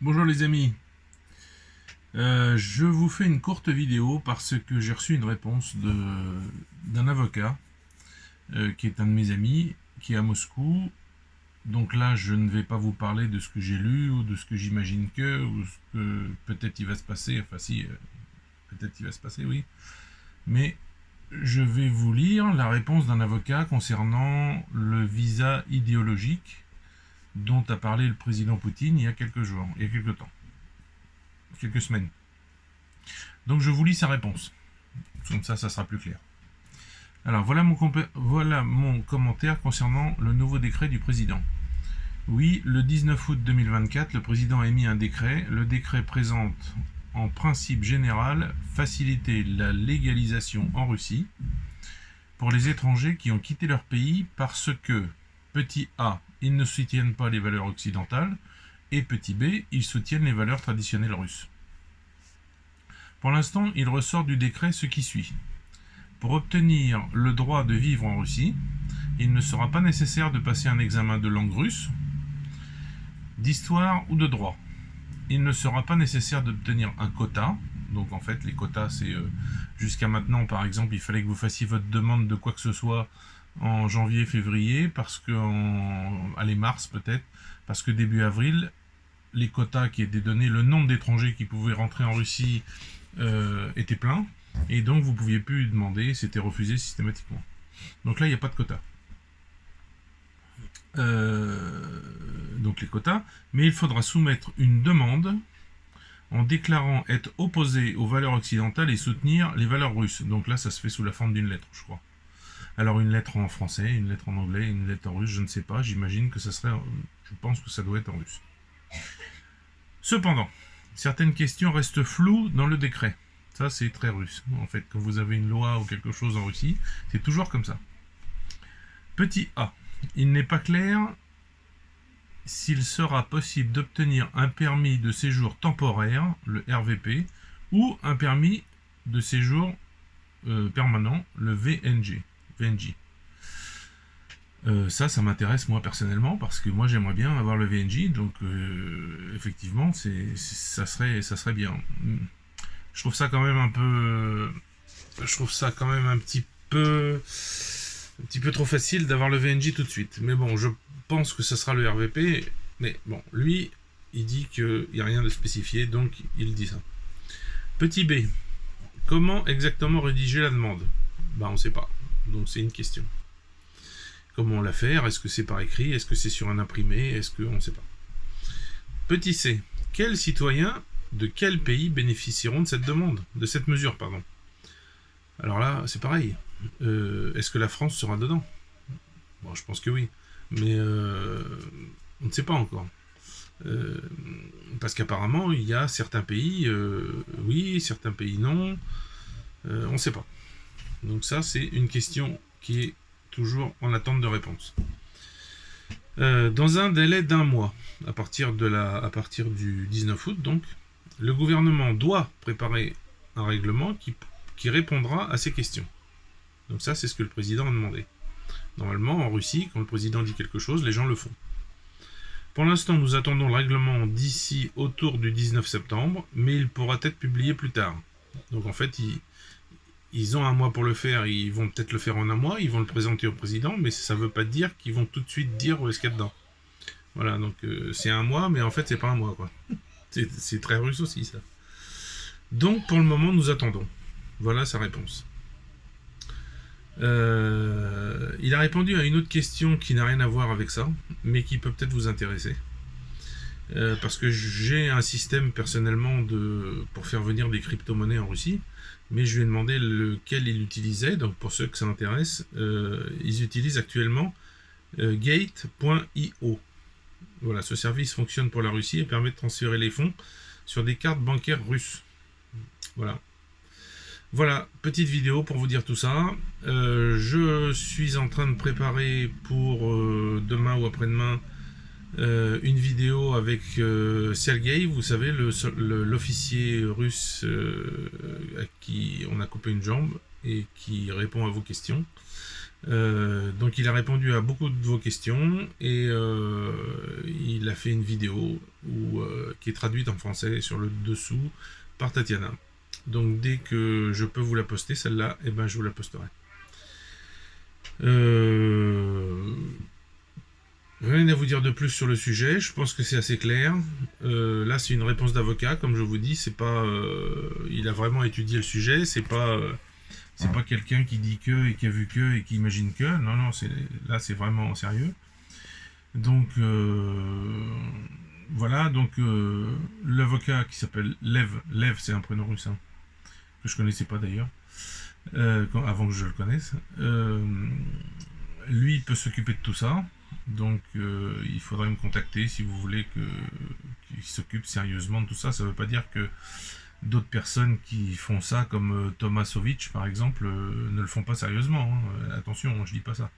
Bonjour les amis, je vous fais une courte vidéo parce que j'ai reçu une réponse d'un avocat qui est un de mes amis, qui est à Moscou. Donc là, je ne vais pas vous parler de ce que j'ai lu ou de ce que j'imagine ou ce que peut-être il va se passer. Enfin si, peut-être il va se passer, oui. Mais je vais vous lire la réponse d'un avocat concernant le visa idéologique dont a parlé le président Poutine il y a quelques jours, il y a quelques temps, quelques semaines. Donc je vous lis sa réponse. Comme ça sera plus clair. Alors voilà mon commentaire concernant le nouveau décret du président. Oui, le 19 août 2024, le président a émis un décret. Le décret présente en principe général faciliter la légalisation en Russie pour les étrangers qui ont quitté leur pays parce que, petit a, ils ne soutiennent pas les valeurs occidentales, et petit b, ils soutiennent les valeurs traditionnelles russes. Pour l'instant, il ressort du décret ce qui suit. Pour obtenir le droit de vivre en Russie, il ne sera pas nécessaire de passer un examen de langue russe, d'histoire ou de droit. Il ne sera pas nécessaire d'obtenir un quota. Donc en fait, les quotas, c'est jusqu'à maintenant, par exemple, il fallait que vous fassiez votre demande de quoi que ce soit en janvier, février, parce que allez, mars peut-être, parce que début avril, les quotas qui étaient donnés, le nombre d'étrangers qui pouvaient rentrer en Russie était plein, et donc vous ne pouviez plus demander, c'était refusé systématiquement. Donc là, il n'y a pas de quota. Donc les quotas, mais il faudra soumettre une demande en déclarant être opposé aux valeurs occidentales et soutenir les valeurs russes. Donc là, ça se fait sous la forme d'une lettre, je crois. Alors une lettre en français, une lettre en anglais, une lettre en russe, je ne sais pas, j'imagine que ça serait, je pense que ça doit être en russe. Cependant, certaines questions restent floues dans le décret. Ça, c'est très russe. En fait, quand vous avez une loi ou quelque chose en Russie, c'est toujours comme ça. Petit a. Il n'est pas clair s'il sera possible d'obtenir un permis de séjour temporaire, le RVP, ou un permis de séjour permanent, le VNG. Ça m'intéresse moi personnellement parce que moi j'aimerais bien avoir le VNG, donc effectivement ça serait bien. Je trouve ça quand même un peu, je trouve ça quand même un petit peu trop facile d'avoir le VNG tout de suite. Mais bon, je pense que ce sera le RVP, mais bon, lui il dit qu'il n'y a rien de spécifié, donc il dit ça. Petit b, comment exactement rédiger la demande? On ne sait pas, donc c'est une question. Comment la faire? Est-ce que c'est par écrit? Est-ce que c'est sur un imprimé? Est-ce que on ne sait pas? Petit c, quels citoyens de quel pays bénéficieront de cette demande, de cette mesure, pardon? Alors là, c'est pareil. Est-ce que la France sera dedans? Bon, je pense que oui, mais on ne sait pas encore. Parce qu'apparemment, il y a certains pays, oui, certains pays non. On ne sait pas. Donc ça, c'est une question qui est toujours en attente de réponse. Dans un délai d'un mois, à partir du 19 août, donc, le gouvernement doit préparer un règlement qui répondra à ces questions. Donc ça, c'est ce que le président a demandé. Normalement, en Russie, quand le président dit quelque chose, les gens le font. Pour l'instant, nous attendons le règlement d'ici autour du 19 septembre, mais il pourra être publié plus tard. Donc en fait, ils ont un mois pour le faire, ils vont peut-être le faire en un mois, ils vont le présenter au président, mais ça ne veut pas dire qu'ils vont tout de suite dire ce qu'il y a dedans. Voilà, donc c'est un mois, mais en fait c'est pas un mois, quoi. C'est très russe aussi, ça. Donc pour le moment, nous attendons. Voilà sa réponse. Il a répondu à une autre question qui n'a rien à voir avec ça, mais qui peut peut-être vous intéresser. Parce que j'ai un système personnellement pour faire venir des crypto-monnaies en Russie, mais je lui ai demandé lequel il utilisait. Donc pour ceux que ça intéresse, ils utilisent actuellement Gate.io. Voilà, ce service fonctionne pour la Russie et permet de transférer les fonds sur des cartes bancaires russes. Voilà, petite vidéo pour vous dire tout ça. Je suis en train de préparer pour demain ou après-demain une vidéo avec Sergei, vous savez, l'officier russe à qui on a coupé une jambe et qui répond à vos questions. Donc il a répondu à beaucoup de vos questions et il a fait une vidéo qui est traduite en français sur le dessous par Tatiana. Donc dès que je peux vous la poster, celle-là, eh ben, je vous la posterai. Rien à vous dire de plus sur le sujet, je pense que c'est assez clair. Là, c'est une réponse d'avocat, comme je vous dis, c'est pas, il a vraiment étudié le sujet, c'est pas quelqu'un qui dit que et qui a vu que et qui imagine que. Non, non, là, c'est vraiment sérieux. Donc, voilà, donc l'avocat qui s'appelle Lev, c'est un prénom russe, hein, que je connaissais pas d'ailleurs, avant que je le connaisse. Lui, il peut s'occuper de tout ça. Donc, il faudrait me contacter si vous voulez qu'il s'occupe sérieusement de tout ça. Ça ne veut pas dire que d'autres personnes qui font ça, comme Tomasovic par exemple, ne le font pas sérieusement. Hein. Attention, je dis pas ça.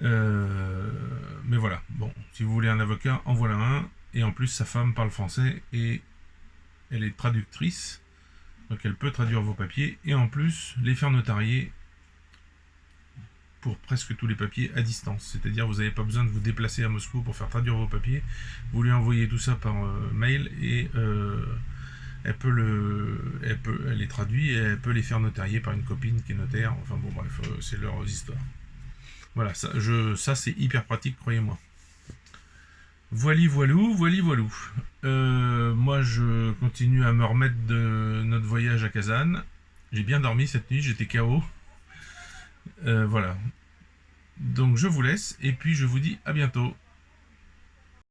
Mais voilà, bon, si vous voulez un avocat, en voilà un. Et en plus, sa femme parle français et elle est traductrice. Donc elle peut traduire vos papiers et en plus les faire notarier pour presque tous les papiers à distance. C'est-à-dire vous n'avez pas besoin de vous déplacer à Moscou pour faire traduire vos papiers. Vous lui envoyez tout ça par mail et elle les traduit et elle peut les faire notarier par une copine qui est notaire. Enfin bon bref, c'est leurs histoires. Voilà, ça c'est hyper pratique, croyez-moi. Voili voilou, voili voilou. Moi je continue à me remettre de notre voyage à Kazan. J'ai bien dormi cette nuit, j'étais KO. Voilà. Donc je vous laisse et puis je vous dis à bientôt.